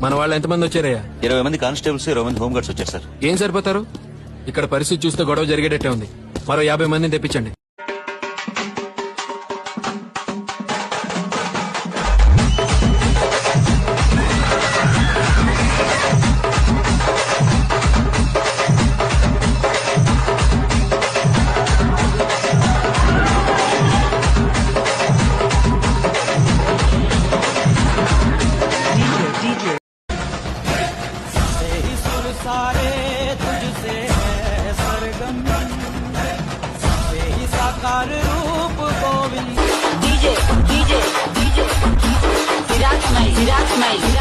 మన వాళ్ళు ఎంతమంది వచ్చారయ్యా? 20 మంది కానిస్టేబుల్స్, 20 మంది హోంగార్డ్స్ వచ్చారు సార్. ఏం సరిపోతారు? ఇక్కడ పరిస్థితి చూస్తే గొడవ జరిగేటట్టే ఉంది. మరో 50 మందిని తెప్పించండి. सारे तुझसे है सरगम, तेरी साकार रूप गोविंद। DJ, Virat Smile.